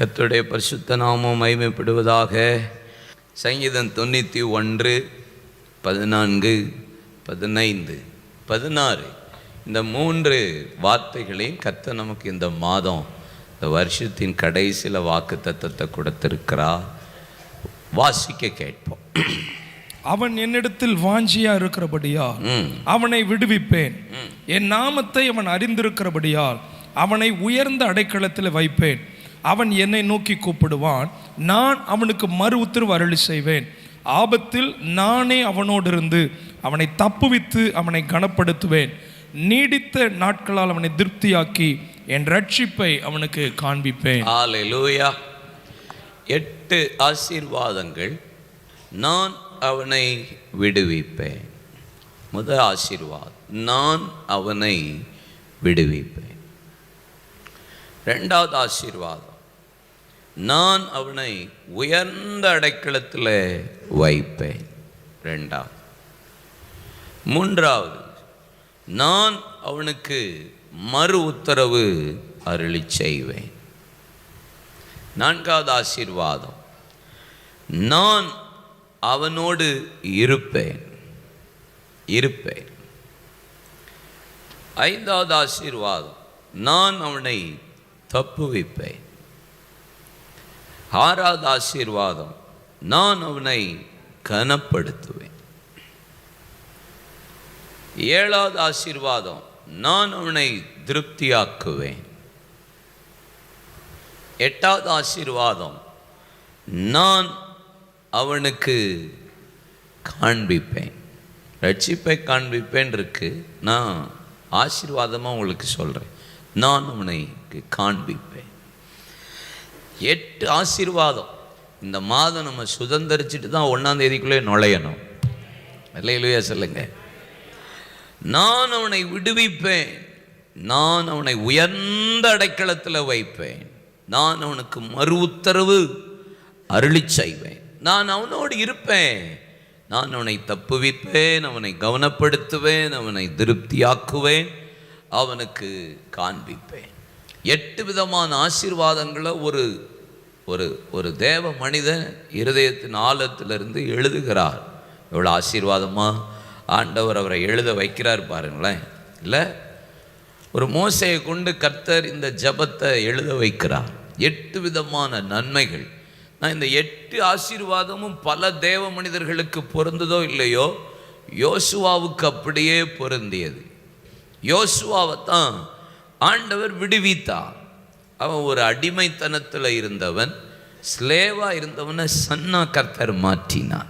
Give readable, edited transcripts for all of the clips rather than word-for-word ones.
கர்த்தருடைய பரிசுத்த நாமம் மகிமைப்படுவதாக. சங்கீதம் 91, 14, 15, 16 இந்த 3 வார்த்தைகளையும் கர்த்தர் நமக்கு இந்த மாதம், இந்த வருஷத்தின் கடைசியில் வாக்கு தத்தத்தை கொடுத்திருக்கிறார். வாசிக்க கேட்போம். அவன் என்னிடத்தில் வாஞ்சியா இருக்கிறபடியால் அவனை விடுவிப்பேன். என் நாமத்தை அவன் அறிந்திருக்கிறபடியால் அவனை உயர்ந்த அடைக்கலத்தில் வைப்பேன். அவன் என்னை நோக்கி கூப்பிடுவான், நான் அவனுக்கு மறு உத்தரவு அருளி செய்வேன். ஆபத்தில் நானே அவனோடு இருந்து அவனை தப்புவித்து அவனை கனப்படுத்துவேன். நீடித்த நாட்களால் அவனை திருப்தியாக்கி என் ரட்சிப்பை அவனுக்கு காண்பிப்பேன். ஹல்லேலூயா. 8 ஆசீர்வாதங்கள். நான் அவனை விடுவிப்பேன். முதல் ஆசீர்வாதம், நான் அவனை விடுவிப்பேன். இரண்டாவது ஆசீர்வாதம், நான் அவனை உயர்ந்த அடைக்கலத்தில் வைப்பேன். இரண்டாவது. மூன்றாவது, நான் அவனுக்கு மறு உத்தரவு அருளி செய்வேன். நான்காவது ஆசீர்வாதம், நான் அவனோடு இருப்பேன். ஐந்தாவது ஆசீர்வாதம், நான் அவனை தப்புவிப்பேன். ஆறாவது ஆசீர்வாதம், நான் அவனை கனப்படுத்துவேன். ஏழாவது ஆசீர்வாதம், நான் அவனை திருப்தியாக்குவேன். எட்டாவது ஆசீர்வாதம், நான் அவனுக்கு காண்பிப்பேன். ரட்சிப்பை காண்பிப்பேன் இருக்கு, நான் ஆசீர்வாதமாக உங்களுக்கு சொல்கிறேன். நான் அவனுக்கு காண்பிப்பேன். 8 ஆசீர்வாதம். இந்த மாதம் நம்ம சுதந்திரிச்சிட்டு தான் 1ஆம் தேதிக்குள்ளே நுழையணும். அல்லேலூயா சொல்லுங்க. நான் அவனை விடுவிப்பேன். நான் அவனை உயர்ந்த அடைக்கலத்தில் வைப்பேன். நான் அவனுக்கு மறு உத்தரவு அருளி செய்வேன். நான் அவனோடு இருப்பேன். நான் அவனை தப்புவிப்பேன், அவனை கவனப்படுத்துவேன், அவனை திருப்தியாக்குவேன், அவனுக்கு காண்பிப்பேன். 8 விதமான ஆசீர்வாதங்களை ஒரு ஒரு ஒரு தேவ மனிதன் இருதயத்தின் ஆழத்திலிருந்து எழுதுகிறார். எவ்வளோ ஆசீர்வாதமாக ஆண்டவர் அவரை எழுத வைக்கிறார் பாருங்களேன். இல்லை, ஒரு மோசையை கொண்டு கர்த்தர் இந்த ஜபத்தை எழுத வைக்கிறார். 8 விதமான நன்மைகள். நான் இந்த 8 ஆசீர்வாதமும் பல தேவ மனிதர்களுக்கு பொருந்ததோ இல்லையோ, யோசுவாவுக்கு அப்படியே பொருந்தியது. யோசுவாவை தான் ஆண்டவர் விடுவித்தார். அவன் ஒரு அடிமைத்தனத்தில் இருந்தவன், ஸ்லேவாக இருந்தவனை சன்னா கர்த்தர் மாற்றினார்.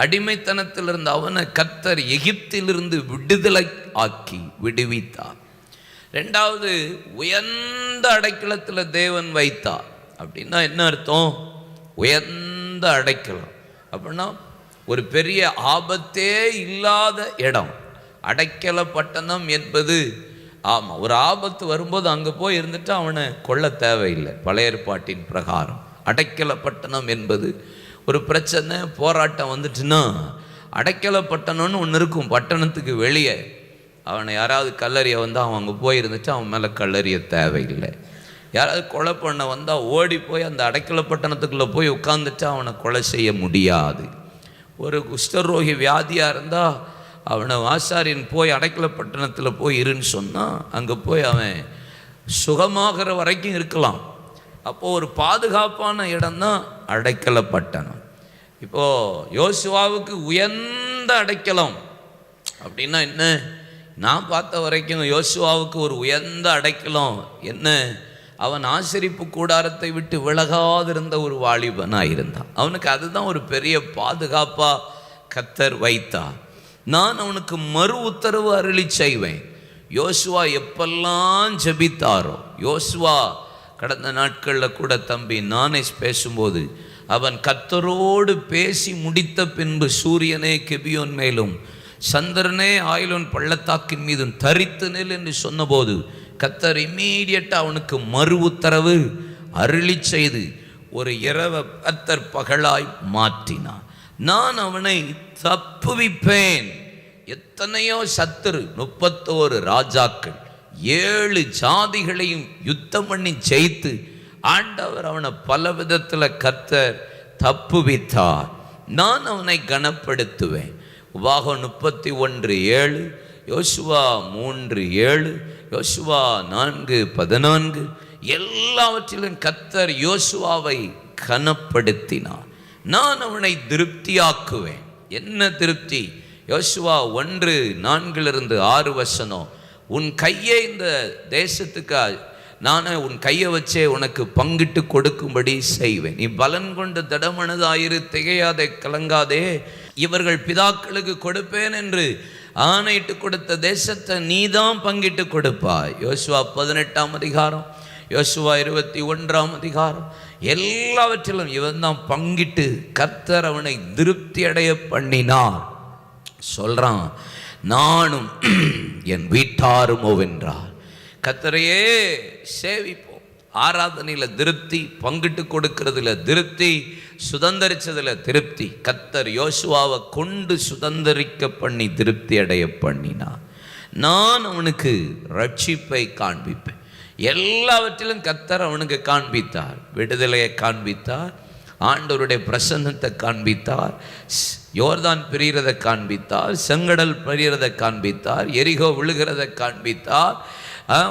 அடிமைத்தனத்தில் இருந்த அவனை கர்த்தர் எகிப்திலிருந்து விடுதலை ஆக்கி விடுவித்தார். 2வது, உயர்ந்த அடைக்கலத்தில் தேவன் வைத்தார். அப்படின்னா என்ன அர்த்தம்? உயர்ந்த அடைக்கலம் அப்படின்னா ஒரு பெரிய ஆபத்தே இல்லாத இடம். அடைக்கல பட்டணம் என்பது, ஆமாம், ஒரு ஆபத்து வரும்போது அங்கே போய் இருந்துட்டு அவனை கொல்ல தேவையில்லை. பழைய ஏற்பாட்டின் பிரகாரம் அடைக்கல பட்டணம் என்பது ஒரு பிரச்சனை, போராட்டம் வந்துட்டுன்னா அடைக்கல பட்டணம்னு ஒன்று இருக்கும். பட்டணத்துக்கு வெளியே அவனை யாராவது கல்லறிய வந்தால் அவன் அங்கே போய் இருந்துட்டு அவன் மேலே கல்லறிய தேவையில்லை. யாராவது கொலை பண்ண வந்தால் ஓடி போய் அந்த அடைக்கல பட்டணத்துக்குள்ளே போய் உட்காந்துட்டு அவனை கொலை செய்ய முடியாது. ஒரு குஷ்டரோகி வியாதியாக இருந்தால் அவனை ஆசாரியன் போய் அடைக்கல பட்டணத்தில் போய் இருன்னு சொன்னால் அங்கே போய் அவன் சுகமாகிற வரைக்கும் இருக்கலாம். அப்போது ஒரு பாதுகாப்பான இடம்தான் அடைக்கல பட்டணம். இப்போது யோசுவாவுக்கு உயர்ந்த அடைக்கலம் அப்படின்னா என்ன? நான் பார்த்த வரைக்கும் யோசுவாவுக்கு ஒரு உயர்ந்த அடைக்கலம் என்ன? அவன் ஆசரிப்பு கூடாரத்தை விட்டு விலகாதிருந்த ஒரு வாலிபனாக இருந்தான். அவனுக்கு அதுதான் ஒரு பெரிய பாதுகாப்பாக கர்த்தர் வைத்தார். நான் அவனுக்கு மறு உத்தரவு அருளி செய்வேன். யோசுவா எப்பெல்லாம் ஜெபித்தாரோ, யோசுவா கடந்த நாட்களில் கூட தம்பி நானேஸ் பேசும்போது அவன் கர்த்தரோடு பேசி முடித்த பின்பு சூரியனே கெபியோன் மேலும் சந்திரனே ஆயிலோன் பள்ளத்தாக்கின் மீதும் தரித்து நெல் என்று சொன்னபோது கர்த்தர் இம்மீடியட்டாக அவனுக்கு மறு உத்தரவு அருளி செய்து ஒரு இரவை கர்த்தர் பகலாய் மாற்றினான். நான் அவனை தப்புவிப்பேன். எத்தனையோ சத்துரு, 31 ராஜாக்கள், 7 ஜாதிகளையும் யுத்தம் பண்ணி ஜெயித்து ஆண்டவர் அவனை பல விதத்தில் கர்த்தர் தப்புவித்தார். நான் அவனை கனப்படுத்துவேன். உபாகம் 31:7, யோசுவா 3:7, யோசுவா 4:14 எல்லாவற்றிலும் கர்த்தர் யோசுவாவை கனப்படுத்தினார். நான் அவனை திருப்தியாக்குவேன். என்ன திருப்தி? யோசுவா 1:4-6 உன் கையை இந்த தேசத்துக்கு நானே உன் கையை வச்சே உனக்கு பங்கிட்டு கொடுக்கும்படி செய்வேன். நீ பலன் கொண்டு திடமனதாயிரு, திகையாதே, கலங்காதே. இவர்கள் பிதாக்களுக்கு கொடுப்பேன் என்று ஆணையிட்டு கொடுத்த தேசத்தை நீதான் பங்கிட்டு கொடுப்பாய். யோசுவா 18 யோசுவா 21 எல்லாவற்றிலும் இவன் தான் பங்கிட்டு கர்த்தர் அவனை திருப்தி அடைய பண்ணினார். சொல்றான், நானும் என் வீட்டாரும் வென்றார். கர்த்தரையே சேவிப்போம். ஆராதனையில் திருப்தி, பங்கிட்டு கொடுக்கிறதுல திருப்தி, சுதந்தரிச்சதுல திருப்தி. கர்த்தர் யோசுவாவை கொண்டு சுதந்தரிக்க பண்ணி திருப்தி அடைய பண்ணினார். நான் அவனுக்கு ரட்சிப்பை காண்பிப்பேன். எல்லாவற்றிலும் கர்த்தர் அவனுக்கு காண்பித்தார். விடுதலையை காண்பித்தார், ஆண்டவருடைய பிரசன்னத்தை காண்பித்தார், யோர்தான் பிரிகிறதை காண்பித்தார், செங்கடல் பிரிகிறதை காண்பித்தார், எரிகோ விழுகிறதை காண்பித்தார்,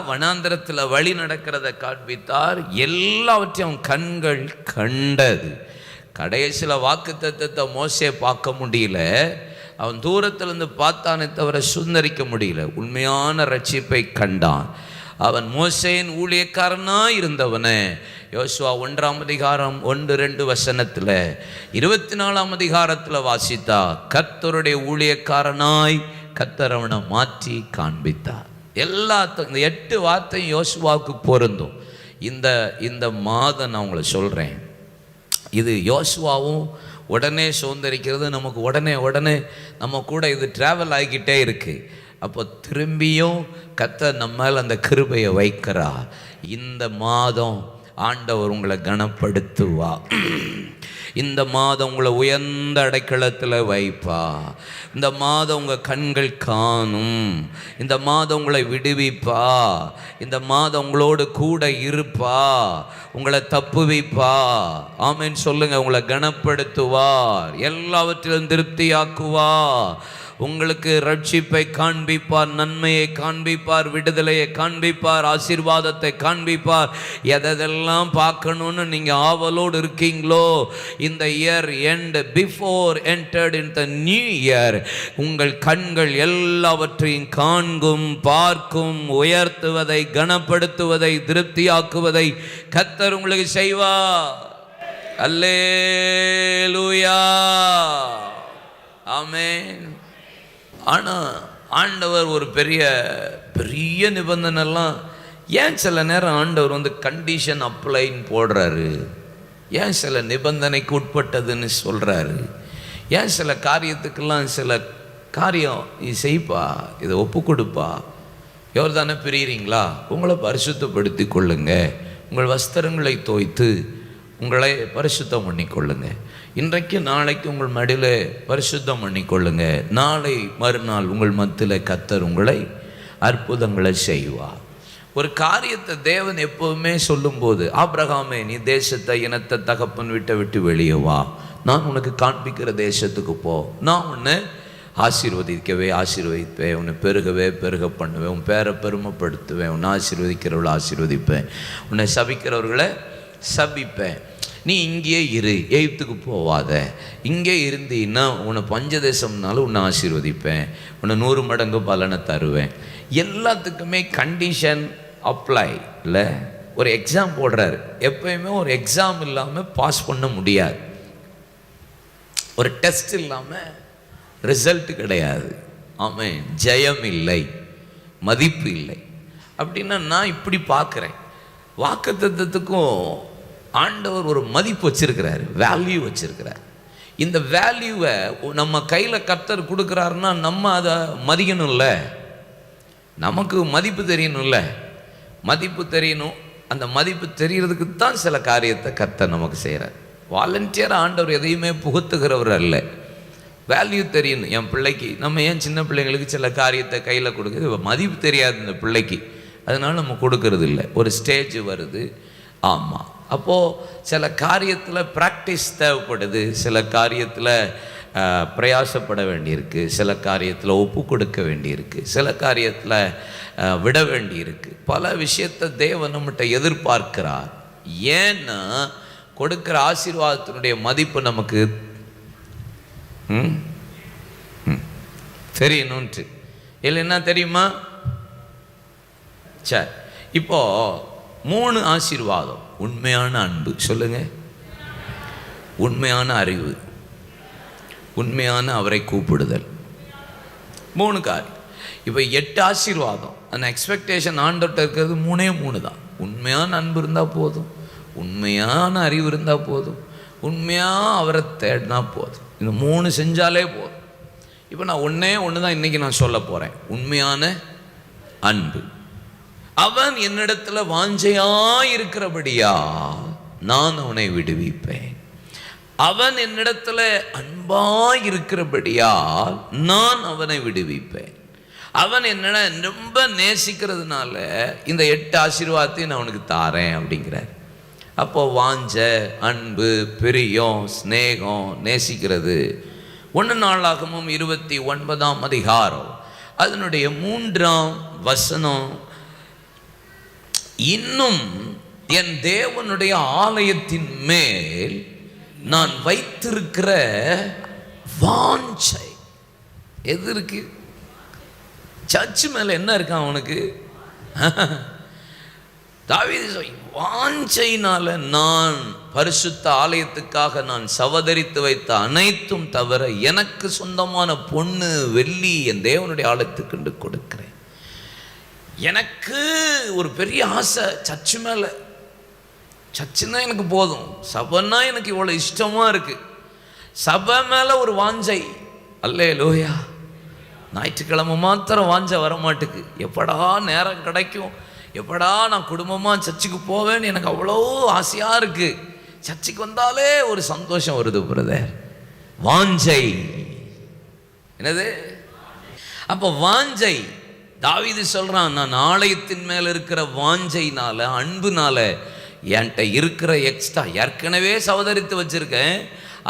வனாந்திரத்தில் வழி நடக்கிறத காண்பித்தார். எல்லாவற்றையும் கண்கள் கண்டது. கடைசியில் வாக்குத்தத்தத்தை மோசே பார்க்க முடியல. அவன் தூரத்திலிருந்து பார்த்தானே தவிர சுந்தரிக்க முடியல. உண்மையான ரட்சிப்பை கண்டான். அவன் மோசேயின் ஊழியக்காரனாய் இருந்தவனே. யோசுவா 1:1-2 24 வாசித்தா, கர்த்தருடைய ஊழியக்காரனாய் கர்த்தர் அவனை மாற்றி காண்பித்தார். இந்த 8 வார்த்தையும் யோசுவாவுக்கு பொருந்தும். இந்த மாதம் நான் உங்களை சொல்கிறேன், இது யோசுவாவும் உடனே சுதந்திரிக்கிறது நமக்கு உடனே நம்ம கூட இது ட்ராவல் ஆகிக்கிட்டே இருக்குது. அப்போ திரும்பியும் கர்த்தர் நம்ம மேல் அந்த கிருபையை வைக்கிறார். இந்த மாதம் ஆண்டவர் உங்களை கனப்படுத்துவா. இந்த மாதம் உங்களை உயர்ந்த அடைக்கலத்தில் வைப்பா. இந்த மாதம் உங்கள் கண்கள் காணும். இந்த மாதம் உங்களை விடுவிப்பா. இந்த மாதம் உங்களோடு கூட இருப்பா. உங்களை தப்புவிப்பா. ஆமென் சொல்லுங்க. உங்களை கனப்படுத்துவார், எல்லாவற்றிலும் திருப்தியாக்குவார், உங்களுக்கு ரட்சிப்பை காண்பிப்பார், நன்மையை காண்பிப்பார், விடுதலையை காண்பிப்பார், ஆசீர்வாதத்தை காண்பிப்பார். எதெல்லாம் பார்க்கணும்னு நீங்கள் ஆவலோடு இருக்கீங்களோ, இந்த year end before entered in the new year உங்கள் கண்கள் எல்லாவற்றையும் காண்கும், பார்க்கும், உயர்த்துவதை, கனப்படுத்துவதை, திருப்தியாக்குவதை கர்த்தர் உங்களுக்கு செய்வார். அல்லேலூயா, ஆமென். ஆனால் ஆண்டவர் ஒரு பெரிய நிபந்தனைலாம் ஏன் சில நேரம் ஆண்டவர் கண்டிஷன் அப்ளைன்னு போடுறாரு? ஏன் சில நிபந்தனைக்கு உட்பட்டதுன்னு சொல்கிறாரு? ஏன் சில காரியத்துக்கெல்லாம் சில காரியம் நீ செய்ப்பா, இதை ஒப்பு கொடுப்பா. எவர் தானே பிரிகிறீங்களா? உங்களை பரிசுத்தப்படுத்தி கொள்ளுங்க. உங்கள் வஸ்திரங்களை தோய்த்து உங்களை பரிசுத்தம் பண்ணிக்கொள்ளுங்க. இன்றைக்கு நாளைக்கு உங்கள் மடியில் பரிசுத்தம் பண்ணிக்கொள்ளுங்க. நாளை மறுநாள் உங்கள் மத்தியில் கர்த்தர் உங்களை அற்புதங்களை செய்வார். ஒரு காரியத்தை தேவன் எப்போவுமே சொல்லும்போது, ஆபிரகாமே நீ தேசத்தை, இனத்தை, தகப்பன் விட்டு வெளியே வா, நான் உனக்கு காண்பிக்கிற தேசத்துக்கு போ, நான் உன்னை ஆசீர்வதிப்பேன், உன்னை பெருக பண்ணுவேன், உன் பேரை பெருமைப்படுத்துவேன், உன்னை ஆசீர்வதிக்கிறவர்களை ஆசீர்வதிப்பேன், உன்னை சபிக்கிறவர்களை சபிப்பேன். நீ இங்கேயே இரு, எகிப்துக்கு போவாத, இங்கே இருந்தீன்னா உன்னை பஞ்சதேசம்னாலும் உன்னை ஆசீர்வதிப்பேன், உன்னை 100 மடங்கு பலனை தருவேன். எல்லாத்துக்குமே கண்டிஷன் அப்ளை இல்லை. ஒரு எக்ஸாம் போடுறாரு. எப்பயுமே ஒரு எக்ஸாம் இல்லாமல் பாஸ் பண்ண முடியாது. ஒரு டெஸ்ட் இல்லாமல் ரிசல்ட் கிடையாது. ஆமாம், ஜெயம் இல்லை, மதிப்பு இல்லை. அப்படின்னா நான் இப்படி பார்க்குறேன், வாக்குத்தத்தத்துக்கும் ஆண்டவர் ஒரு மதிப்பு வச்சிருக்கிறாரு, வேல்யூ வச்சிருக்கிறார். இந்த வேல்யூவை நம்ம கையில் கர்த்தர் கொடுக்குறாருன்னா நம்ம அதை மதிக்கணும்ல, நமக்கு மதிப்பு தெரியணும்ல. மதிப்பு தெரியணும். அந்த மதிப்பு தெரியறதுக்கு தான் சில காரியத்தை கர்த்தர் நமக்கு செய்கிறார். வாலண்டியராக ஆண்டவர் எதையுமே புகுத்துகிறவர் அல்ல. வேல்யூ தெரியணும். என் பிள்ளைக்கு நம்ம ஏன் சின்ன பிள்ளைங்களுக்கு சில காரியத்தை கையில் கொடுக்குறது, மதிப்பு தெரியாது இந்த பிள்ளைக்கு, அதனால நம்ம கொடுக்கறது இல்லை. ஒரு ஸ்டேஜ் வருது. ஆமாம், அப்போது சில காரியத்தில் ப்ராக்டிஸ் தேவைப்படுது, சில காரியத்தில் பிரயாசப்பட வேண்டியிருக்கு, சில காரியத்தில் ஒப்பு கொடுக்க வேண்டியிருக்கு, சில காரியத்தில் விட வேண்டியிருக்கு. பல விஷயத்தை தேவன் நம்மகிட்ட எதிர்பார்க்கிறார். ஏன்னா கொடுக்குற ஆசீர்வாதத்தினுடைய மதிப்பு நமக்கு தெரியணுன்ட்டு. இல்லைன்னா தெரியுமா? சரி, இப்போ 3 ஆசீர்வாதம். உண்மையான அன்பு, சொல்லுங்க. உண்மையான அறிவு, உண்மையான அவரை கூப்பிடுதல், 3 காரியம். இப்போ 8 ஆசீர்வாதம். அந்த எக்ஸ்பெக்டேஷன் ஆண்டோட்ட இருக்கிறது 3 தான். உண்மையான அன்பு இருந்தால் போதும், உண்மையான அறிவு இருந்தால் போதும், உண்மையாக அவரை தேடினா போதும். இந்த 3 செஞ்சாலே போதும். இப்போ நான் ஒன்று தான் இன்றைக்கி நான் சொல்ல போகிறேன். உண்மையான அன்பு. அவன் என்னிடத்தில் வாஞ்சையாயிருக்கிறபடியா நான் அவனை விடுவிப்பேன். அவன் என்னிடத்தில் அன்பாயிருக்கிறபடியால் நான் அவனை விடுவிப்பேன். அவன் என்னை ரொம்ப நேசிக்கிறதுனால இந்த 8 ஆசீர்வாதத்தையும் நான் அவனுக்கு தாரேன் அப்படிங்கிறார். அப்போது வாஞ்ச, அன்பு, பிரியம், ஸ்நேகம், நேசிக்கிறது. 1 நாளாகமும் 29ஆம் அதிகாரம் அதனுடைய 3ஆம் வசனம், இன்னும் என் தேவனுடைய ஆலயத்தின் மேல் நான் வைத்திருக்கிற வாஞ்சை. எது இருக்கு? சர்ச்சு மேல என்ன இருக்கான் அவனுக்கு? தாவீது வாஞ்சையினால நான் பரிசுத்த ஆலயத்துக்காக நான் சவதரித்து வைத்த அனைத்தும் தவிர எனக்கு சொந்தமான பொண்ணு வெள்ளி என் தேவனுடைய ஆலயத்துக்கு கொடுக்கிறேன். எனக்கு ஒரு பெரிய ஆசை சர்ச்சு மேலே. சர்ச்சுன்னா எனக்கு போதும், சபைன்னா எனக்கு இவ்வளோ இஷ்டமாக இருக்குது. சபை மேலே ஒரு வாஞ்சை. அல்லேலூயா. ஞாயிற்றுக்கிழமை மாத்திரம் வாஞ்ச வரமாட்டுக்கு. எப்படா நேரம் கிடைக்கும், எப்படா நான் குடும்பமாக சர்ச்சுக்கு போவேன்னு எனக்கு அவ்வளோ ஆசையாக இருக்குது. சர்ச்சுக்கு வந்தாலே ஒரு சந்தோஷம் வருது பிரதர். வாஞ்சை. என்னது? அப்போ வாஞ்சை. தாவீது சொல்கிறான், நான் ஆலயத்தின் மேலே இருக்கிற வாஞ்சையினால, அன்புனால என்கிட்ட இருக்கிற எக்ஸ்ட்ரா ஏற்கனவே சவதரித்து வச்சுருக்கேன்,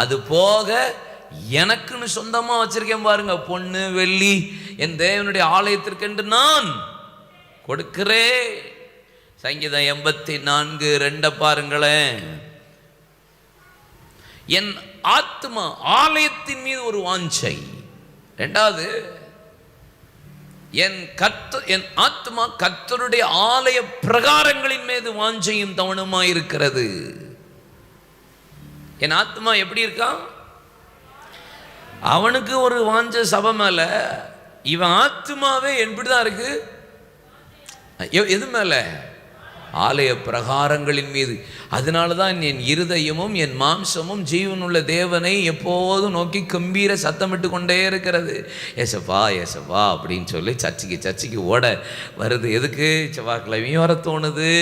அது போக எனக்குன்னு சொந்தமாக வச்சுருக்கேன் பாருங்க, பொண்ணு வெள்ளி என் தேவனுடைய ஆலயத்திற்கென்று நான் கொடுக்கிறேன். சங்கீதம் 84:2 பாருங்களேன். என் ஆத்மா ஆலயத்தின் மீது ஒரு வாஞ்சை. 2வது, என் ஆத்மா கர்த்தருடைய ஆலய பிரகாரங்களின் மீது வாஞ்சையும் தவணமாய் இருக்கிறது. என் ஆத்மா எப்படி இருக்கான்? அவனுக்கு ஒரு வாஞ்ச சபை மேல, இவன் ஆத்மாவே எப்படிதான் இருக்கு? எது மேல? ஆலய பிரகாரங்களின் மீது. அதனால தான் என் இருதயமும் என் மாம்சமும் ஜீவனுள்ள தேவனை எப்போதும் நோக்கி கம்பீர சத்தமிட்டு கொண்டே இருக்கிறது. ஏசப்பா ஏசப்பா அப்படின்னு சொல்லி சர்ச்சுக்கு ஓட வருது. எதுக்கு? செவ்வாய்க்கிழமையும் வர தோணுது,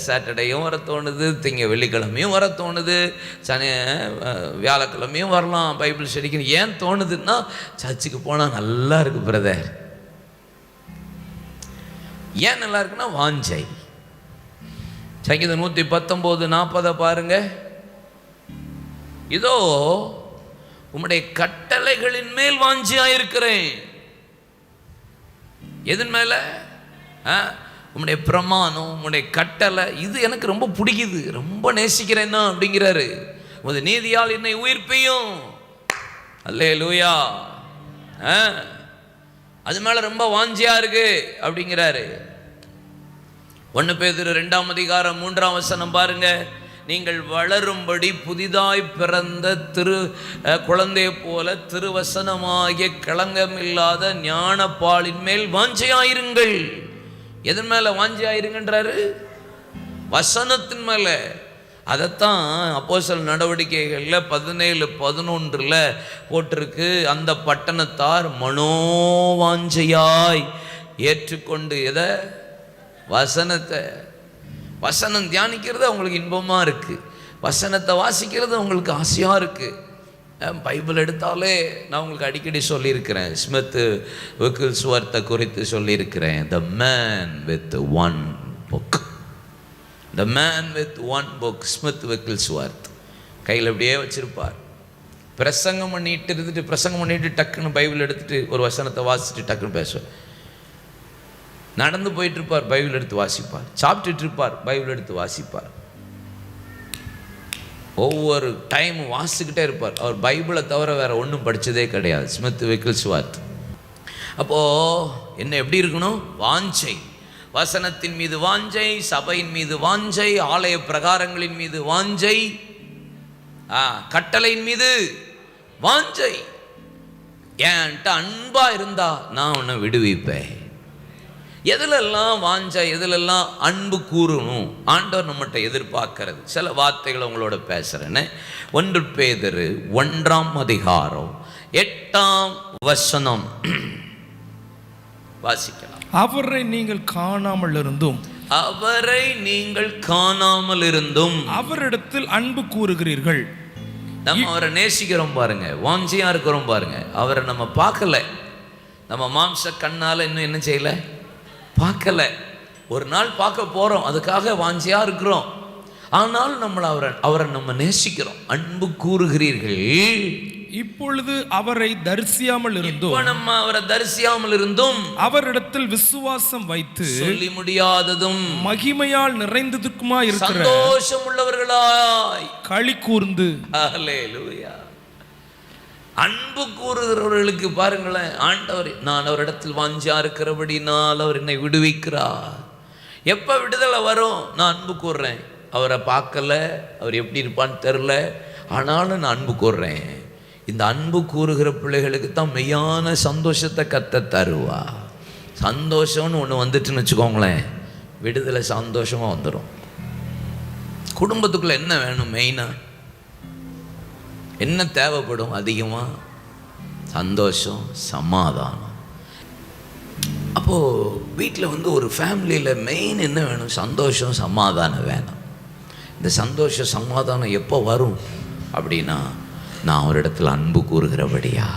சாட்டர்டேயும் வர தோணுது, வெள்ளிக்கிழமையும் வர தோணுது, வியாழக்கிழமையும் வரலாம் பைபிள் ஸ்டடிக்கு. ஏன் தோணுதுன்னா சர்ச்சுக்கு போனால் நல்லா இருக்கு பிரதர். ஏன் நல்லா இருக்குன்னா வாஞ்சை. சங்கீதம் 119:40 பாருங்க. இதோ உம்முடைய கட்டளைகளின் மேல் வாஞ்சியாயிருக்கிறேன். எதன் மேல? உம்முடைய பிரமாணம், உம்முடைய கட்டளை, இது எனக்கு ரொம்ப பிடிக்குது, ரொம்ப நேசிக்கிறேன்னா அப்படிங்கிறாரு. உமது நீதியால் என்னை உயிர்ப்பையும். அல்லேலூயா. அது மேல ரொம்ப வாஞ்சியா இருக்கு அப்படிங்கிறாரு. 1 பேதுரு 2ஆம் அதிகாரம் 3ஆம் வசனம் பாருங்க. நீங்கள் வளரும்படி புதிதாய் பிறந்த குழந்தையை போல திருவசனமாகிய களங்கமில்லாத ஞானப்பாலின் மேல் வாஞ்சையாயிருங்கள். எதன் மேல வாஞ்சையாயிருங்கன்றாரு? வசனத்தின் மேல. அதைத்தான் அப்போஸ்தலர் நடவடிக்கைகளில் 17:11 போட்டிருக்கு. அந்த பட்டணத்தார் மனோவாஞ்சையாய் ஏற்றுக்கொண்டு எதை? வசனத்தை. வசனம் தியானிக்கிறது அவங்களுக்கு இன்பமாக இருக்குது, வசனத்தை வாசிக்கிறது அவங்களுக்கு ஆசையாக இருக்குது. பைபிள் எடுத்தாலே நான் உங்களுக்கு அடிக்கடி சொல்லியிருக்கிறேன், ஸ்மித் விக்கில்ஸ்வர்த்தை குறித்து சொல்லியிருக்கிறேன். The man with one book. The man with one book, Smith Wigglesworth, கையில் அப்படியே வச்சிருப்பார். பிரசங்கம் பண்ணிட்டு டக்குன்னு பைபிள் எடுத்துட்டு ஒரு வசனத்தை வாசிச்சுட்டு டக்குன்னு பேசுவார். நடந்து போயிட்டு இருப்பார், பைபிள் எடுத்து வாசிப்பார். சாப்பிட்டுட்டு இருப்பார், பைபிள் எடுத்து வாசிப்பார். ஒவ்வொரு டைம் வாசிக்கிட்டே இருப்பார். அவர் பைபிளை தவிர வேற ஒன்றும் படித்ததே கிடையாது, ஸ்மித் விக்கிள்ஸ்வர்த். அப்போது என்ன எப்படி இருக்கணும்? வாஞ்சை, வசனத்தின் மீது வாஞ்சை, சபையின் மீது வாஞ்சை, ஆலய பிரகாரங்களின் மீது வாஞ்சை, கட்டளையின் மீது வாஞ்சை. என்கிட்ட அன்பா இருந்தா நான் உன்னை விடுவிப்பேன். எதுலெல்லாம் வாஞ்சை, எதுலெல்லாம் அன்பு கூறணும் ஆண்டவர் நம்மகிட்ட எதிர்பார்க்கறது. சில வார்த்தைகளை உங்களோட பேசுறேன்னு. 1 பேதுரு 1ஆம் அதிகாரம் 8ஆம் வசனம் வாசிக்கலாம். அவரை நீங்கள் காணாமல் இருந்தும் அவரிடத்தில் அன்பு கூறுகிறீர்கள். நம்ம அவரை நேசிக்கிறோம் பாருங்க, வாஞ்சியா இருக்கிறோம் பாருங்க. அவரை நம்ம பார்க்கல, நம்ம மாம்ச கண்ணால இன்னும் என்ன செய்யல, பார்க்கல. ஒரு நாள் பார்க்க போறோம், அதுக்காக வாஞ்சியா இருக்கிறோம். ஆனால் அவரை நம்ம நேசிக்கிறோம். அன்பு கூறுகிறீர்கள். இப்பொழுது அவரை தரிசியாமல் இருந்தும் அவரிடத்தில் விசுவாசம் வைத்து சொல்லி முடியாததும் மகிமையால் நிறைந்ததுக்குமா இருக்கிற சந்தோஷம் உள்ளவர்களாய் களி கூர்ந்து. ஹல்லேலூயா. அன்பு கூறுகிறவர்களுக்கு பாருங்களேன், ஆண்டவர் நான் அவரிடத்தில் வாஞ்சியா இருக்கிறபடினால் அவர் என்னை விடுவிக்கிறார். எப்போ விடுதலை வரும்? நான் அன்பு கூறுறேன். அவரை பார்க்கல, அவர் எப்படி இருப்பான்னு தெரில, ஆனாலும் நான் அன்பு கூறுறேன். இந்த அன்பு கூறுகிற பிள்ளைகளுக்கு தான் மெய்யான சந்தோஷத்தை கத்த தருவா. சந்தோஷம்னு ஒன்று வந்துட்டுன்னு வச்சுக்கோங்களேன், விடுதலை சந்தோஷமாக வந்துடும். குடும்பத்துக்குள்ளே என்ன வேணும்? மெயினாக என்ன தேவைப்படும்? அதிகமாக சந்தோஷம், சமாதானம். அப்போது வீட்டில் ஒரு ஃபேமிலியில் மெயின் என்ன வேணும்? சந்தோஷம், சமாதானம் வேணும். இந்த சந்தோஷம் சமாதானம் எப்போ வரும் அப்படின்னா, நான் அவரிடத்தில் அன்பு கூறுகிறபடியா.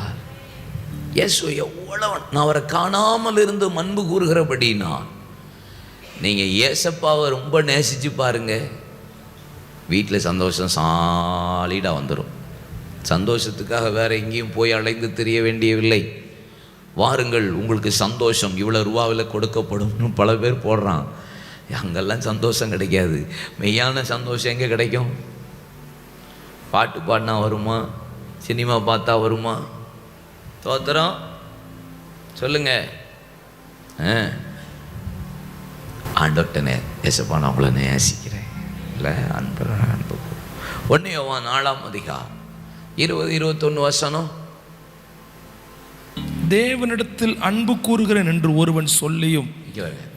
இயேசு எவ்வளவு நான் அவரை காணாமல் இருந்து அன்பு கூறுகிறபடினா, நீங்கள் இயேசப்பாவை ரொம்ப நேசித்து பாருங்க, வீட்டில் சந்தோஷம் சாலிடாக வந்துடும். சந்தோஷத்துக்காக வேற எங்கேயும் போய் அலைந்து தெரிய வேண்டியவில்லை. வாருங்கள், உங்களுக்கு சந்தோஷம் இவ்வளோ ரூபாவில் கொடுக்கப்படும்னு பல பேர் போடுறான். அங்கெல்லாம் சந்தோஷம் கிடைக்காது. மெய்யான சந்தோஷம் எங்கே கிடைக்கும்? பாட்டு பாடினா வருமா? சினிமா பார்த்தா வருமா? தோத்திரம் சொல்லுங்க. ஆண்டோட்டனே ஏசப்பா நான் உங்களை நேசிக்கிறேன் இல்லை அன்பு. 1 யோவான் 4ஆம் அதிகாரம் 20-21 வசனம். தேவனிடத்தில் அன்பு கூறுகிறேன் என்று ஒருவன் சொல்லியும்,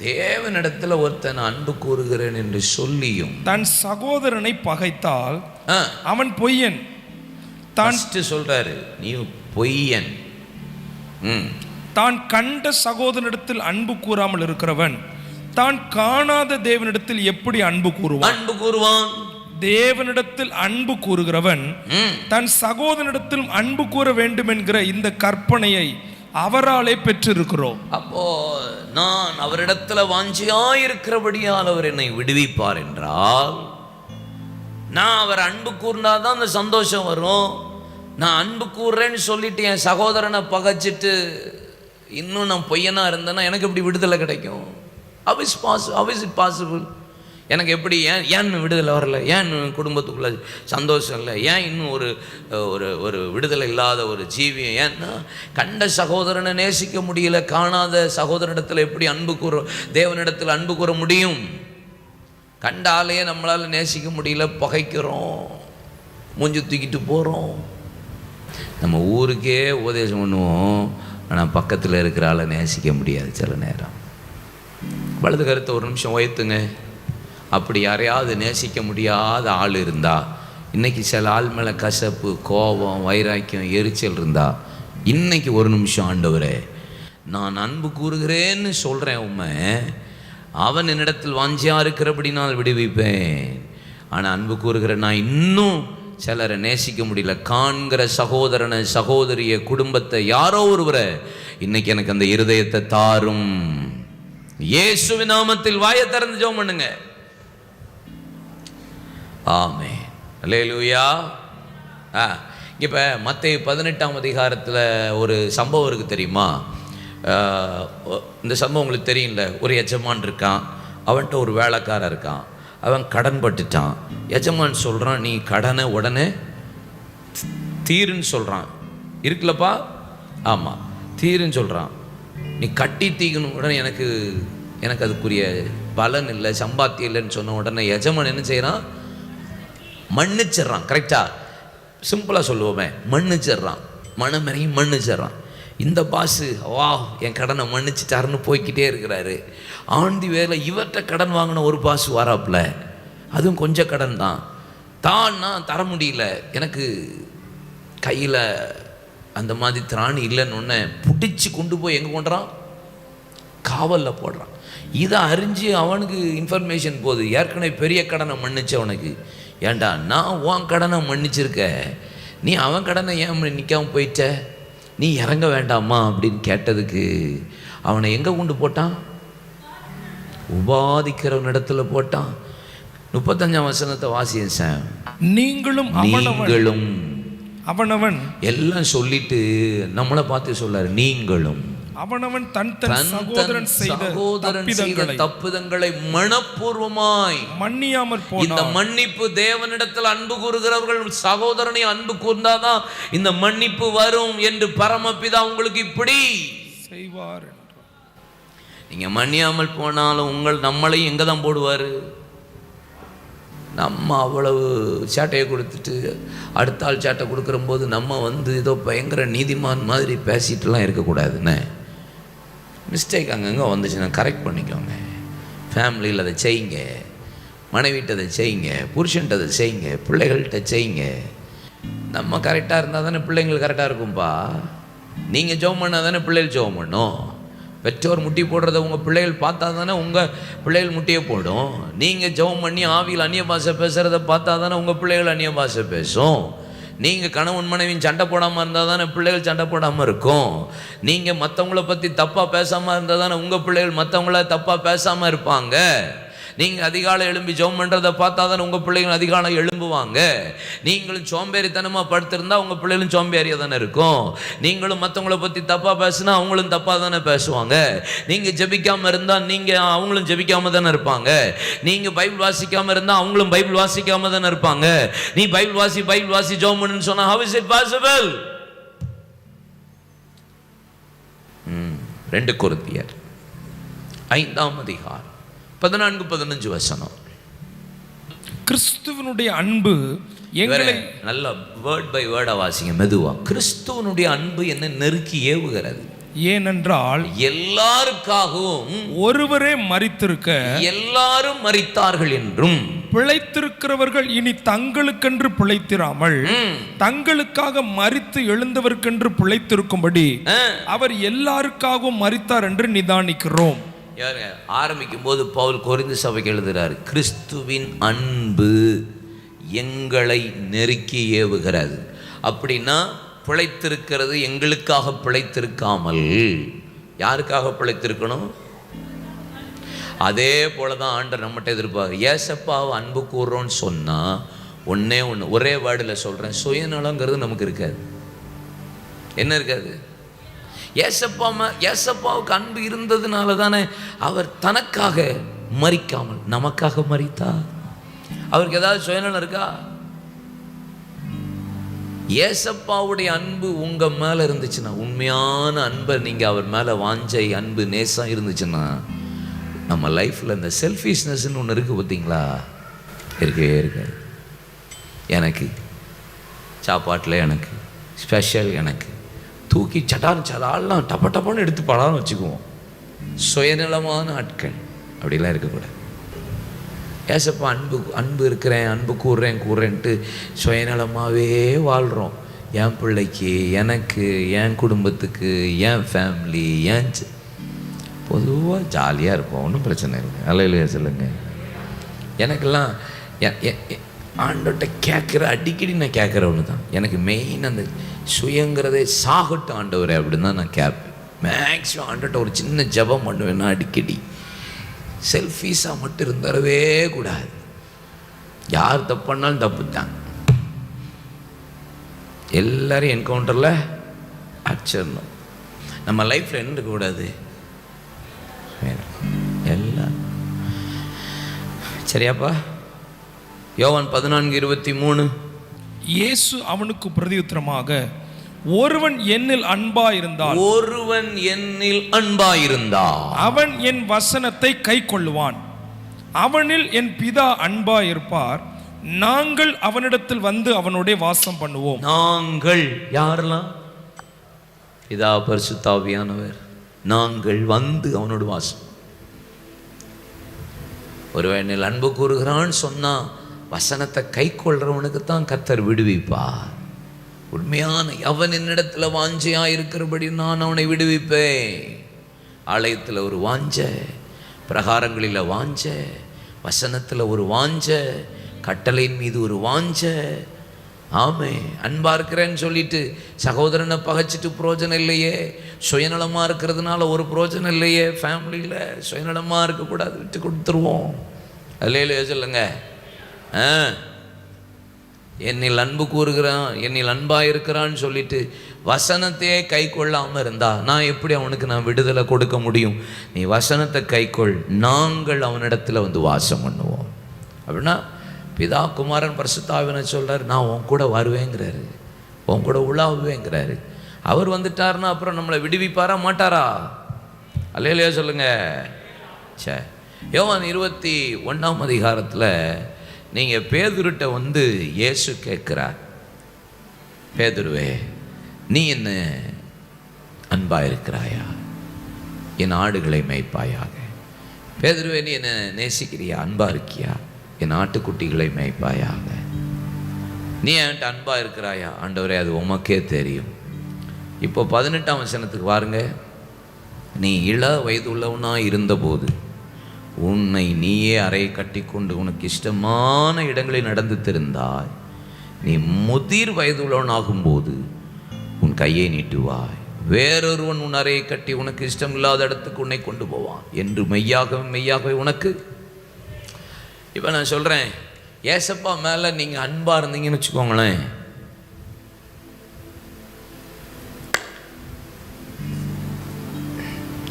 தேவனிடத்தில் ஒருத்தன் அன்பு கூறுகிறேன் என்று சொல்லியும் தன் சகோதரனை பகைத்தால் அவன் பொய்யன். தான் சொல்றாரு, நீ பொய்யன். தான் கண்ட சகோதரனிடத்தில் அன்பு கூறாமல் இருக்கிறவன் தான் காணாத தேவனிடத்தில் எப்படி அன்பு கூறுவான்? தேவனிடத்தில் அன்பு கூறுகிறவன் தன் சகோதரனிடத்தில் அன்பு கூற வேண்டும் என்கிற இந்த கற்பனையை அவராலே பெற்றிருக்கிறோம். அப்போ நான் அவரிடத்துல வாஞ்சியாயிருக்கிறபடியால் அவர் என்னை விடுவிப்பார் என்றால், நான் அவர் அன்பு கூர்ந்தாதான் அந்த சந்தோஷம் வரும். நான் அன்பு கூறுறேன்னு சொல்லிட்டு என் சகோதரனை பகைச்சிட்டு இன்னும் நான் பொய்யனா இருந்தேன்னா எனக்கு எப்படி விடுதலை கிடைக்கும்? How is it possible? எனக்கு எப்படி ஏன் விடுதலை வரல? ஏன் குடும்பத்துக்குள்ள சந்தோஷம் இல்லை? ஏன் இன்னும் ஒரு விடுதலை இல்லாத ஒரு ஜீவி? ஏன்னா கண்ட சகோதரனை நேசிக்க முடியல. காணாத சகோதரனிடத்தில் எப்படி தேவனிடத்தில் அன்பு கூற முடியும்? கண்டாலேயே நம்மளால் நேசிக்க முடியல, பகைக்கிறோம், மூஞ்சி தூக்கிட்டு போகிறோம். நம்ம ஊருக்கே உபதேசம் பண்ணுவோம், ஆனால் பக்கத்தில் இருக்கிற ஆளை நேசிக்க முடியாது. சில நேரம் வலது கருத்தை ஒரு நிமிஷம் உயர்த்துங்க. அப்படி யாரையாவது நேசிக்க முடியாத ஆள் இருந்தால், இன்றைக்கி சில ஆள் மேலே கசப்பு, கோபம், வைராக்கியம், எரிச்சல் இருந்தால், இன்றைக்கி ஒரு நிமிஷம் ஆண்டவரே நான் அன்பு கூறுகிறேன்னு சொல்கிறேன், உண்மை அவன் என்னிடத்தில் வாஞ்சியா இருக்கிறபடினால் விடுவிப்பேன். ஆனால் அன்பு கூறுகிற நான் இன்னும் சிலரை நேசிக்க முடியல. காண்கிற சகோதரனை, சகோதரிய, குடும்பத்தை, யாரோ ஒருவரை இன்னைக்கு எனக்கு அந்த இருதயத்தை தாரும். இயேசுவின் நாமத்தில் வாயை திறந்து ஜெபம் பண்ணுங்க. ஆமென். அல்லேலூயா. இப்போ மத்தேயு 18ஆம் அதிகாரத்தில் ஒரு சம்பவம் இருக்குது தெரியுமா? இந்த சம்பவம் உங்களுக்கு தெரியும்ல. ஒரு எஜமான் இருக்கான், அவன்கிட்ட ஒரு வேலைக்காரன் இருக்கான். அவன் கடன் பட்டுட்டான். எஜமான் சொல்கிறான், நீ கடனை உடனே தீருன்னு சொல்கிறான். இருக்குல்லப்பா, ஆமாம் தீருன்னு சொல்கிறான். நீ கட்டி தீக்கணும் உடனே எனக்கு அதுக்குரிய பலன் இல்லை, சம்பாத்தியம் இல்லைன்னு சொன்ன உடனே எஜமான் என்ன செய்கிறான்? மன்னிச்சிட்றான். கரெக்டாக சிம்பிளாக சொல்லுவோமே, மன்னிச்சிட்றான். மனமறையும் மன்னிச்சிட்றான். இந்த பாஸு வா என் கடனை மன்னிச்சிட்டாருன்னு போய்கிட்டே இருக்கிறாரு. ஆண்டி வேலை இவர்கிட்ட கடன் வாங்கின ஒரு பாஸ் வராப்புல, அதுவும் கொஞ்சம் கடன் தான் நான் தர முடியல, எனக்கு கையில் அந்த மாதிரி திராணி இல்லைன்னு ஒன்று பிடிச்சி கொண்டு போய் எங்கே கொண்டுறான்? காவலில் போடுறான். இதை அறிஞ்சு அவனுக்கு இன்ஃபர்மேஷன் போகுது, ஏற்கனவே பெரிய கடனை மன்னிச்சவனுக்கு, ஏண்டா நான் உன் கடனை மன்னிச்சிருக்க, நீ அவன் கடனை ஏன் நிற்காம போயிட்ட, நீ இறங்க வேண்டாமா அப்படின்னு கேட்டதுக்கு அவனை எங்கே கொண்டு போட்டான்? உபாதிக்கிறவன் இடத்துல போட்டான். 35ஆம் வசனத்தை வாசியேன் சார். நீங்களும் அவனவன் எல்லாம் சொல்லிட்டு நம்மளை பார்த்து சொல்றாரு, நீங்களும் அவனவன் தன் சகோதரன் செய்த தப்புதங்களை மனப்பூர்வமாய் மன்னியாமற் போனான். இந்த மன்னிப்பு தேவனிடத்தில் அன்பு கூறுகிறவர்கள் சகோதரனை அன்பு கூர்ந்தாதான் இந்த மன்னிப்பு வரும் என்று பரமபிதா உங்களுக்கு இப்படி செய்வார். நீங்க மன்னியாமல் போனாலும் நம்மளையும் எங்க தான் போடுவாரு? நம்ம அவ்வளவு சேட்டையை கொடுத்துட்டு அடுத்த ஆள் சேட்டை கொடுக்குற போது நம்ம ஏதோ பயங்கர நீதிமான் மாதிரி பேசிட்டுலாம் இருக்கக்கூடாதுன்னு. மிஸ்டேக் அங்கங்கே வந்துச்சுன்னா கரெக்ட் பண்ணிக்கோங்க. ஃபேமிலியில் அதை செய்யுங்க, மனைவிட்ட அதை செய்யுங்க, புருஷன்ட்ட அதை செய்யுங்க, பிள்ளைகள்கிட்ட செய்யுங்க. நம்ம கரெக்டாக இருந்தால் தானே பிள்ளைங்கள் கரெக்டாக இருக்கும்பா. நீங்கள் ஜெபம் பண்ணால் தானே பிள்ளைகள் ஜெபம் பண்ணும். பெற்றோர் முட்டி போடுறத உங்கள் பிள்ளைகள் பார்த்தா தானே உங்கள் பிள்ளைகள் முட்டியை போடும். நீங்கள் ஜெபம் பண்ணி ஆவியில் அந்நிய பாஷை பேசுகிறத பார்த்தா தானே உங்கள் பிள்ளைகள் அந்நிய பாஷை பேசும். நீங்கள் கணவன் மனைவியும் சண்டை போடாமல் இருந்தால் தானே பிள்ளைகள் சண்டை போடாமல் இருக்கும். நீங்கள் மற்றவங்கள பற்றி தப்பாக பேசாமல் இருந்தால் தானே உங்கள் பிள்ளைகள் மற்றவங்கள தப்பாக பேசாமல் இருப்பாங்க. நீங்கள் அதிகாலை எழும்பி ஜெபம் பண்ணுறதை பார்த்தா தானே உங்கள் பிள்ளைகள் அதிகாலை எழும்புவாங்க. நீங்களும் சோம்பேறித்தனமாக படுத்திருந்தா உங்கள் பிள்ளைகளும் சோம்பேறியாக தானே இருக்கும். நீங்களும் மற்றவங்கள பற்றி தப்பாக பேசுனா அவங்களும் தப்பாக தானே பேசுவாங்க. நீங்கள் ஜெபிக்காமல் இருந்தால் அவங்களும் ஜெபிக்காமல் தானே இருப்பாங்க. நீங்கள் பைபிள் வாசிக்காமல் இருந்தால் அவங்களும் பைபிள் வாசிக்காமல் தானே இருப்பாங்க. நீ பைபிள் வாசி ஜெபம் பண்ணுன்னு சொன்னால் how is it possible? 2 கொரிந்தியர் 5ஆம் அதிகாரம் 14-15 வசனம். கிறிஸ்துவனுடைய அன்பு எங்களை நல்ல வேர்ட் பை வேர்டா வாசிங்க மெதுவா. கிறிஸ்துவனுடைய அன்பு என்ன நெருக்கி ஏவுகிறது. ஏனென்றால் எல்லாருக்காகவும் ஒருவரே மரித்திருக்க எல்லாரும் மரித்தார்கள் என்றும் பிழைத்திருக்கிறவர்கள் இனி தங்களுக்கென்று பிழைத்திராமல் தங்களுக்காக மரித்து எழுந்தவர்க்கென்று பிழைத்திருக்கும்படி அவர் எல்லாருக்காகவும் மரித்தார் என்று நிதானிக்கிறோம். ஆரம்பிக்கும் போது பவுல் கொரிந்து சபைக்கு எழுதுகிறார், கிறிஸ்துவின் அன்பு எங்களை நெருக்கி ஏவுகிறது. அப்படின்னா பிழைத்திருக்கிறது எங்களுக்காக பிழைத்திருக்காமல் யாருக்காக பிழைத்திருக்கணும்? அதே போல தான் ஆண்டவர் நம்மகிட்ட எதிர்பார்க்க. ஏசப்பாவை அன்பு கூறுறோன்னு சொன்னால் ஒரே வேர்டில் சொல்கிறேன், சுயநலங்கிறது நமக்கு இருக்காது. என்ன இருக்காது? ஏசப்பாவுக்கு அன்பு இருந்ததுனால தானே அவர் தனக்காக மரிக்காமல் நமக்காக மரித்தார். அவருக்கு ஏதாவது சுயநலம் இருக்கா? ஏசப்பாவுடைய அன்பு உங்க மேல இருந்துச்சுன்னா, உண்மையான அன்பை நீங்க அவர் மேல வாஞ்சை அன்பு நேசம் இருந்துச்சுன்னா, நம்ம லைஃப்ல இந்த செல்ஃபிஷ்னஸ்ன்னு ஒன்று இருக்கு பார்த்தீங்களா? இருக்கவே இருக்காது. எனக்கு சாப்பாட்டில் எனக்கு ஸ்பெஷல், எனக்கு தூக்கி சடால்லாம் டப்ப டப்பான்னு எடுத்து படான்னு வச்சுக்குவோம். சுயநலமான ஆட்கள் அப்படிலாம் இருக்கக்கூடாது. ஏசப்பா அன்பு இருக்கிறேன், அன்பு கூறுறேன்ட்டு சுயநலமாகவே வாழ்கிறோம். என் பிள்ளைக்கு, எனக்கு, என் குடும்பத்துக்கு, என் ஃபேமிலி, பொதுவாக ஜாலியாக இருப்போம், ஒன்றும் பிரச்சனை இல்லை. அல்லையா சொல்லுங்க. எனக்கெல்லாம் ஆண்டவர்கிட்ட அடிக்கடி நான் கேட்குற ஒன்று தான். எனக்கு மெயின் அந்த சுயங்கிறதே சாகட்டும் ஆண்டவரே அப்படின்னு தான் நான் கேட்பேன். மேக்ஸிமம் ஆண்டவர்கிட்ட ஒரு சின்ன ஜெபம் பண்ணுவேன்னா அடிக்கடி செல்ஃபீஸாக மட்டும் இருந்தரவே கூடாது. யார் தப்பு பண்ணாலும் தப்பு தான். எல்லாரும் என்கவுண்டரில் அடிச்சிடணும். நம்ம லைஃப்பில் என்ன இருக்கக்கூடாது, எல்லாம் சரியாப்பா. யோவான் 14:23. இயேசு அவனுக்கு பிரதியுத்தரமாக, ஒருவன் என்னில் அன்பாயிருந்தால், ஒருவன் என்னில் அன்பாயிருந்தால் அவன் என் வசனத்தை கைக்கொள்ளுவான். அவனில் என் பிதா அன்பாயிருப்பார். நாங்கள் அவனிடத்தில் வந்து அவனுடைய வாசம் பண்ணுவோம். நாங்கள் யாரெல்லாம்? பிதா, பரிசுத்த ஆவியானவர். நாங்கள் வந்து அவனோட வாசம். ஒருவன் அன்பு கூறுகிறான்னு சொன்னா வசனத்தை கை கொள்றவனுக்கு தான் கர்த்தர் விடுவிப்பார். உண்மையான அவன் என்னிடத்துல வாஞ்சையா இருக்கிறபடி நான் அவனை விடுவிப்பேன். ஆலயத்தில் ஒரு வாஞ்ச, பிரகாரங்களில் வாஞ்ச, வசனத்தில் ஒரு வாஞ்ச, கட்டளையின் மீது ஒரு வாஞ்ச. ஆமே, அன்பா இருக்கிறேன்னு சொல்லிட்டு சகோதரனை பகைச்சிட்டு புரோஜனம் இல்லையே. சுயநலமாக இருக்கிறதுனால ஒரு புரோஜனம் இல்லையே. ஃபேமிலியில் சுயநலமாக இருக்கக்கூடாது, விட்டு கொடுத்துருவோம். அல்லேலூயா சொல்லுங்க. என்னில் அன்பு கூறுகிறான், என்னில் அன்பாக இருக்கிறான்னு சொல்லிட்டு வசனத்தையே கை கொள்ளாமல் இருந்தா நான் எப்படி அவனுக்கு நான் விடுதலை கொடுக்க முடியும்? நீ வசனத்தை கைக்கொள், நாங்கள் அவனிடத்தில் வந்து வாசம் பண்ணுவோம். அப்படின்னா பிதா, குமாரன், பரிசுத்த ஆவியானவர் சொல்கிறார், நான் உன் கூட வருவேங்கிறாரு, உன் கூட உலாவுவேங்கிறாரு. அவர் வந்துட்டார்னா அப்புறம் நம்மளை விடுவிப்பாரா மாட்டாரா? அல்லேலூயா சொல்லுங்க. சே, யோவான் 21 நீங்கள் பேதுருட்ட வந்து இயேசு கேட்குறார், பேதுருவே நீ என்ன அன்பாக இருக்கிறாயா? என் ஆடுகளை மேய்ப்பாயாக. பேதுருவே நீ என்ன நேசிக்கிறியா? அன்பாக இருக்கியா? என் ஆட்டுக்குட்டிகளை மேய்ப்பாயாக. நீ என்கிட்ட அன்பாக இருக்கிறாயா? ஆண்டவரே அது உமக்கே தெரியும். இப்போ 18ஆம் வசனத்துக்கு பாருங்க. நீ இள வயது உள்ளவனாக இருந்தபோது உன்னை நீயே அறையை கட்டி கொண்டு உனக்கு இஷ்டமான இடங்களில் நடந்து தெரிந்தாய். நீ முதிர் வயது உள்ளவனாகும்போது உன் கையை நீட்டுவாய், வேறொருவன் உன் அறையை கட்டி உனக்கு இஷ்டம் இல்லாத இடத்துக்கு உன்னை கொண்டு போவான் என்று மெய்யாகவே மெய்யாகவே உனக்கு. இப்போ நான் சொல்கிறேன், ஏசப்பா மேலே நீங்கள் அன்பாக இருந்தீங்கன்னு வச்சுக்கோங்களேன்,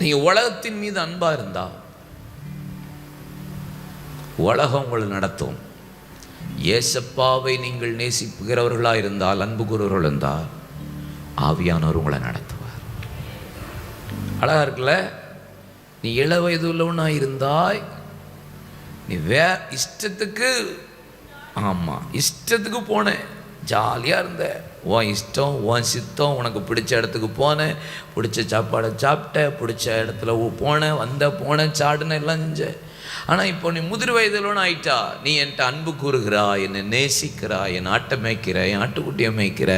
நீங்கள் உலகத்தின் மீது அன்பாக இருந்தா உலகம் உங்களை நடத்தும். ஏசப்பாவை நீங்கள் நேசிப்புகிறவர்களாக இருந்தால், அன்பு கூறுவர்கள் இருந்தால், ஆவியானவர் உங்களை நடத்துவார். அழகா இருக்குல்ல? நீ இள வயது உள்ளவனாக இருந்தாய், நீ இஷ்டத்துக்கு, ஆமாம் இஷ்டத்துக்கு போனேன், ஜாலியாக இருந்த, உன் இஷ்டம் உன் சித்தம், உனக்கு பிடிச்ச இடத்துக்கு போனேன், பிடிச்ச சாப்பாடை சாப்பிட்டேன், பிடிச்ச இடத்துல போனேன், போனேன், சாடுனேன், எல்லாம் செஞ்சேன். ஆனால் இப்போ நீ முதிர் வயதிலோன்னு ஆயிட்டா, நீ என்கிட்ட அன்பு கூறுகிறா, என்னை நேசிக்கிறா, என் ஆட்டை மேய்க்கிற, என் ஆட்டுக்குட்டியை மேய்க்கிற.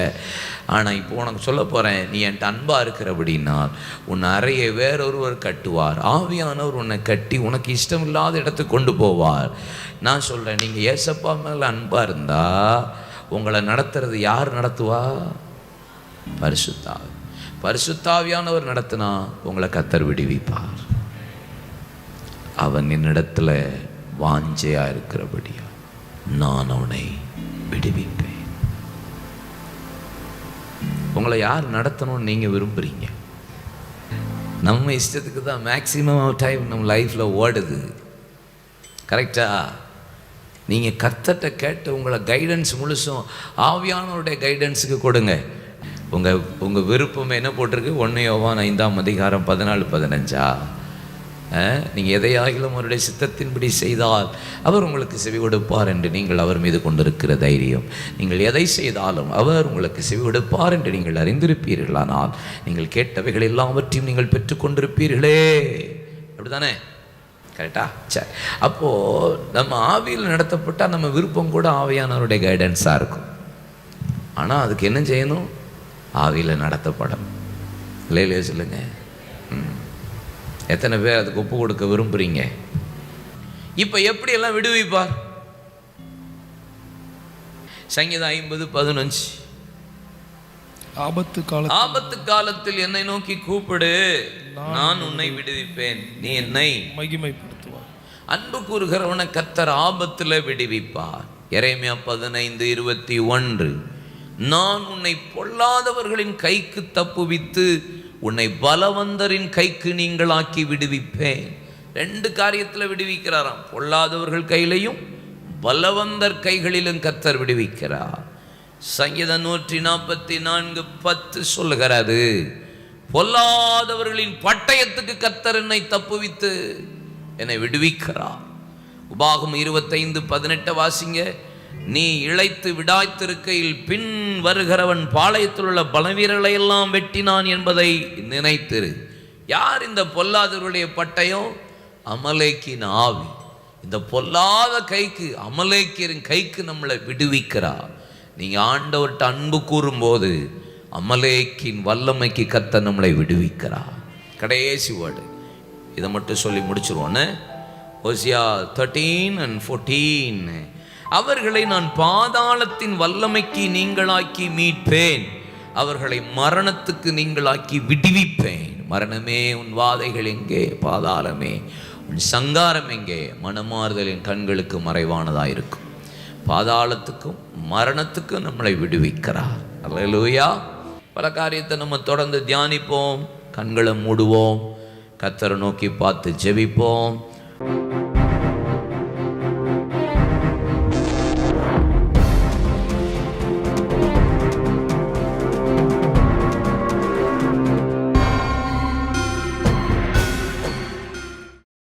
ஆனால் இப்போ உனக்கு சொல்ல போகிறேன், நீ என்கிட்ட அன்பாக இருக்கிறபடினால் உன் அறையை வேறொருவர் கட்டுவார். ஆவியானவர் உன்னை கட்டி உனக்கு இஷ்டம் இல்லாத இடத்துக்கு கொண்டு போவார். நான் சொல்கிறேன், நீங்கள் ஏசப்பா மேலே அன்பாக இருந்தால் உங்களை நடத்துறது யார் நடத்துவா? பரிசுத்தாவியானவர் நடத்தினா உங்களை கர்த்தர் விடுவிப்பார். அவன் என்னிடத்துல வாஞ்சையா இருக்கிறபடியா நான் அவனை விடுவிப்பேன். உங்களை யார் நடத்தணும்னு நீங்க விரும்புறீங்க? நம்ம இஷ்டத்துக்கு தான் மேக்சிமம் டைம் நம்ம லைஃப்ல ஓடுது. கரெக்டா? நீங்கள் கர்த்தர்ட்ட கேட்டு உங்களை கைடன்ஸ் முழுசும் ஆவியானவருடைய கைடன்ஸுக்கு கொடுங்க. உங்கள் விருப்பம் என்ன போட்டிருக்கு? 1 யோவான் 5:14-15. நீங்கள் எதையாகிலும் அவருடைய சித்தத்தின்படி செய்தால் அவர் உங்களுக்கு செவி கொடுப்பார் என்று நீங்கள் அவர் மீது கொண்டிருக்கிற தைரியம். நீங்கள் எதை செய்தாலும் அவர் உங்களுக்கு செவி கொடுப்பார் என்று நீங்கள் அறிந்திருப்பீர்களானால் நீங்கள் கேட்டவைகள் எல்லாவற்றையும் நீங்கள் பெற்றுக்கொண்டிருப்பீர்களே. அப்படிதானே? கரெக்டா? சரி, அப்போது நம்ம ஆவியில் நடத்தப்பட்டால் நம்ம விருப்பம் கூட ஆவியானவருடைய கைடன்ஸாக இருக்கும். ஆனால் அதுக்கு என்ன செய்யணும்? ஆவியில் நடத்தப்படும். இல்லையிலே சொல்லுங்க. எத்தனை பேர் அதுக்கு ஒப்பு கொடுக்க விரும்புகிறீங்க? இப்போ எப்படியெல்லாம் விடுவிப்பார்? சங்கீதம் 50:15. ஆபத்து காலத்தில் என்னை நோக்கி கூப்பிடு, நான் உன்னை விடுவிப்பேன், நீ என்னை மகிமைப்படுத்துவார். அன்பு கூறுகிறவனை கர்த்தர் ஆபத்தில் விடுவிப்பார். எரேமியா 15:21, நான் உன்னை பொல்லாதவர்களின் கைக்கு தப்புவித்து உன்னை பலவந்தரின் கைக்கு நீங்களாக்கி விடுவிப்பேன். 2 காரியத்தில் விடுவிக்கிறாராம். பொல்லாதவர்கள் கையிலையும் பலவந்தர் கைகளிலும் கர்த்தர் விடுவிக்கிறார். சங்கீதம் 144:10 சொல்லுகிறது, பொல்லாதவர்களின் பட்டயத்துக்கு கர்த்தர் என்னை தப்புவித்து என்னை விடுவிக்கிறார். உபாகம் 25:18 வாசிங்க. நீ இளைத்து விடாய்த்திருக்கையில் பின் வருகிறவன் பாளையத்தில் உள்ள பலவீரர்களை எல்லாம் வெட்டினான் என்பதை நினைத்திரு. யார் இந்த பொல்லாதவருடைய பட்டயம்? அமலேக்கின் ஆவி. இந்த பொல்லாத கைக்கு, அமலேக்கியரின் கைக்கு நம்மளை விடுவிக்கிறார். நீங்கள் ஆண்டவர்கிட்ட அன்பு கூறும்போது அமலேக்கின் வல்லமைக்கு கர்த்தர் நம்மளை விடுவிக்கிறார். கடைசி வேர்டு இதை மட்டும் சொல்லி முடிச்சிருவோன்னு. ஓசியா 13:14, அவர்களை நான் பாதாளத்தின் வல்லமைக்கு நீங்களாக்கி மீட்பேன், அவர்களை மரணத்துக்கு நீங்களாக்கி விடுவிப்பேன். மரணமே உன் வாதைகள் எங்கே? பாதாளமே உன் சங்காரம் எங்கே? மனமாறுதலின் கண்களுக்கு மறைவானதாயிருக்கும். பாதாளத்துக்கும் மரணத்துக்கும் நம்மளை விடுவிக்கிறார். அல்லேலூயா. பல காரியத்தை நம்ம தொடர்ந்து தியானிப்போம். கண்களை மூடுவோம், கர்த்தரை நோக்கி பார்த்து ஜெபிப்போம்.